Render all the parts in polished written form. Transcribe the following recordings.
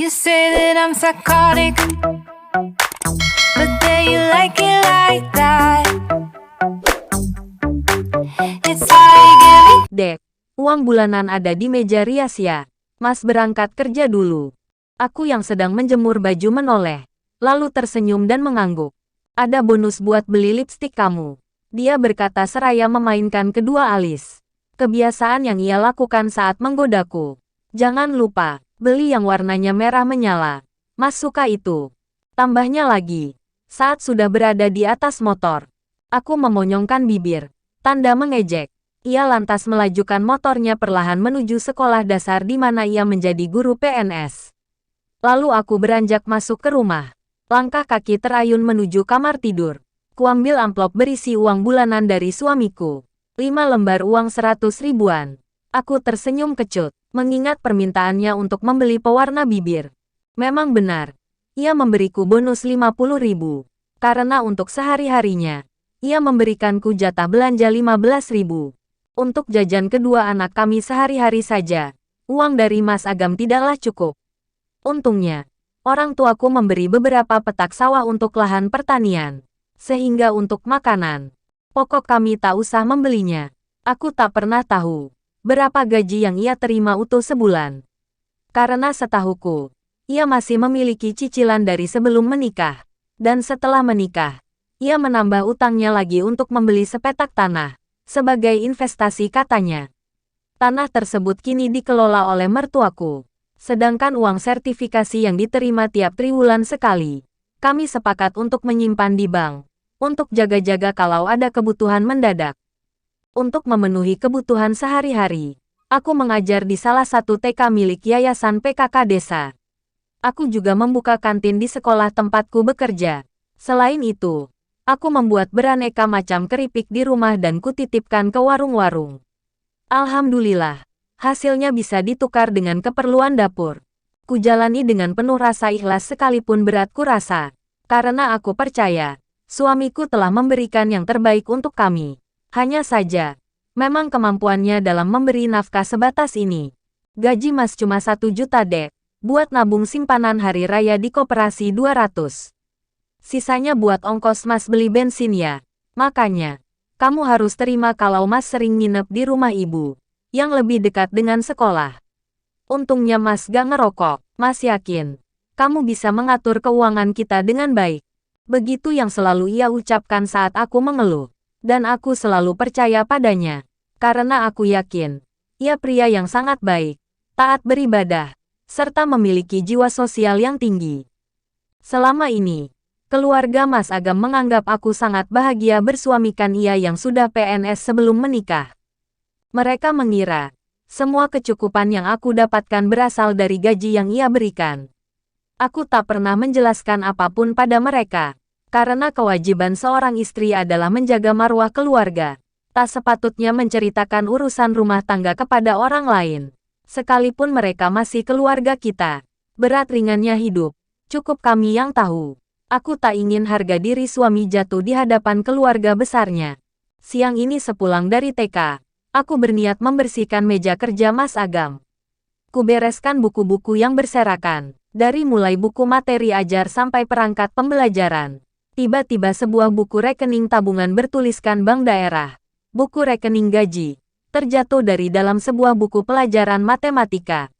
You say that I'm psychotic, but then you like it like that. It's how you give me. Dek, uang bulanan ada di meja rias ya. Mas berangkat kerja dulu. Aku yang sedang menjemur baju menoleh, lalu tersenyum dan mengangguk. Ada bonus buat beli lipstik kamu. Dia berkata seraya memainkan kedua alis. Kebiasaan yang ia lakukan saat menggodaku. Jangan lupa, beli yang warnanya merah menyala. Mas suka itu. Tambahnya lagi, saat sudah berada di atas motor, aku memonyongkan bibir, tanda mengejek. Ia lantas melajukan motornya perlahan menuju sekolah dasar di mana ia menjadi guru PNS. Lalu aku beranjak masuk ke rumah. Langkah kaki terayun menuju kamar tidur. Kuambil amplop berisi uang bulanan dari suamiku. 5 lembar uang 100 ribuan. Aku tersenyum kecut, mengingat permintaannya untuk membeli pewarna bibir. Memang benar, ia memberiku bonus 50 ribu. Karena untuk sehari-harinya, ia memberikanku jatah belanja 15 ribu. Untuk jajan kedua anak kami sehari-hari saja, uang dari Mas Agam tidaklah cukup. Untungnya, orang tuaku memberi beberapa petak sawah untuk lahan pertanian. Sehingga untuk makanan pokok kami tak usah membelinya. Aku tak pernah tahu berapa gaji yang ia terima utuh sebulan. Karena setahuku, ia masih memiliki cicilan dari sebelum menikah. Dan setelah menikah, ia menambah utangnya lagi untuk membeli sepetak tanah. Sebagai investasi katanya. Tanah tersebut kini dikelola oleh mertuaku. Sedangkan uang sertifikasi yang diterima tiap triwulan sekali, kami sepakat untuk menyimpan di bank. Untuk jaga-jaga kalau ada kebutuhan mendadak. Untuk memenuhi kebutuhan sehari-hari, aku mengajar di salah satu TK milik Yayasan PKK Desa. Aku juga membuka kantin di sekolah tempatku bekerja. Selain itu, aku membuat beraneka macam keripik di rumah dan kutitipkan ke warung-warung. Alhamdulillah, hasilnya bisa ditukar dengan keperluan dapur. Kujalani dengan penuh rasa ikhlas sekalipun berat kurasa. Karena aku percaya, suamiku telah memberikan yang terbaik untuk kami. Hanya saja, memang kemampuannya dalam memberi nafkah sebatas ini. Gaji Mas cuma 1 juta dek, buat nabung simpanan hari raya di koperasi 200. Sisanya buat ongkos Mas beli bensin ya. Makanya, kamu harus terima kalau Mas sering nginep di rumah ibu, yang lebih dekat dengan sekolah. Untungnya Mas gak ngerokok. Mas yakin, kamu bisa mengatur keuangan kita dengan baik. Begitu yang selalu ia ucapkan saat aku mengeluh. Dan aku selalu percaya padanya. Karena aku yakin, ia pria yang sangat baik, taat beribadah, serta memiliki jiwa sosial yang tinggi. Selama ini, keluarga Mas Agam menganggap aku sangat bahagia bersuamikan ia yang sudah PNS sebelum menikah. Mereka mengira, semua kecukupan yang aku dapatkan berasal dari gaji yang ia berikan. Aku tak pernah menjelaskan apapun pada mereka. Karena kewajiban seorang istri adalah menjaga marwah keluarga. Tak sepatutnya menceritakan urusan rumah tangga kepada orang lain. Sekalipun mereka masih keluarga kita. Berat ringannya hidup, cukup kami yang tahu. Aku tak ingin harga diri suami jatuh di hadapan keluarga besarnya. Siang ini sepulang dari TK, aku berniat membersihkan meja kerja Mas Agam. Kubereskan buku-buku yang berserakan. Dari mulai buku materi ajar sampai perangkat pembelajaran. Tiba-tiba sebuah buku rekening tabungan bertuliskan Bank Daerah, buku rekening gaji, terjatuh dari dalam sebuah buku pelajaran matematika.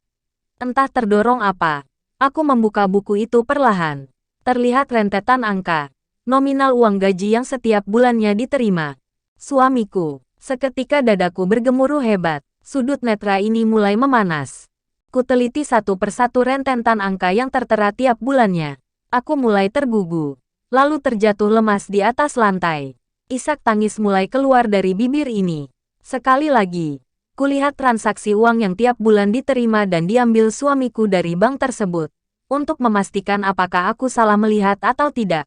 Entah terdorong apa, aku membuka buku itu perlahan. Terlihat rentetan angka, nominal uang gaji yang setiap bulannya diterima. Suamiku, seketika dadaku bergemuruh hebat, sudut netra ini mulai memanas. Kuteliti satu persatu rentetan angka yang tertera tiap bulannya. Aku mulai tergugu. Lalu terjatuh lemas di atas lantai. Isak tangis mulai keluar dari bibir ini. Sekali lagi, kulihat transaksi uang yang tiap bulan diterima dan diambil suamiku dari bank tersebut. Untuk memastikan apakah aku salah melihat atau tidak.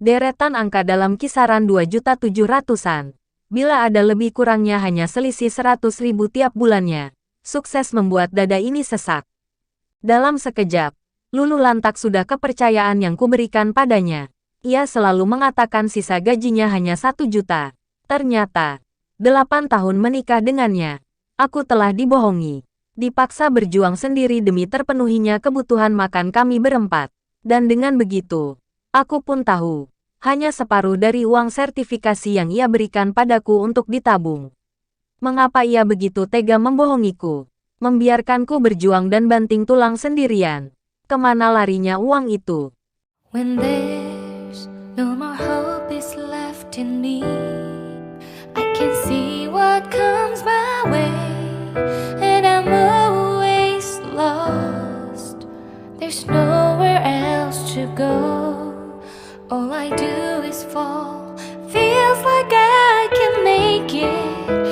Deretan angka dalam kisaran 2.700.000-an. Bila ada lebih kurangnya hanya selisih 100.000 tiap bulannya. Sukses membuat dada ini sesak. Dalam sekejap, luluh lantak sudah kepercayaan yang kuberikan padanya. Ia selalu mengatakan sisa gajinya hanya 1 juta. Ternyata, 8 tahun menikah dengannya. Aku telah dibohongi. Dipaksa berjuang sendiri demi terpenuhinya kebutuhan makan kami berempat. Dan dengan begitu, aku pun tahu, hanya separuh dari uang sertifikasi yang ia berikan padaku untuk ditabung. Mengapa ia begitu tega membohongiku? Membiarkanku berjuang dan banting tulang sendirian. Kemana larinya uang itu? When there's no more hope is left in me, I can see what comes my way, and I'm always lost. There's nowhere else to go. All I do is fall. Feels like I can make it.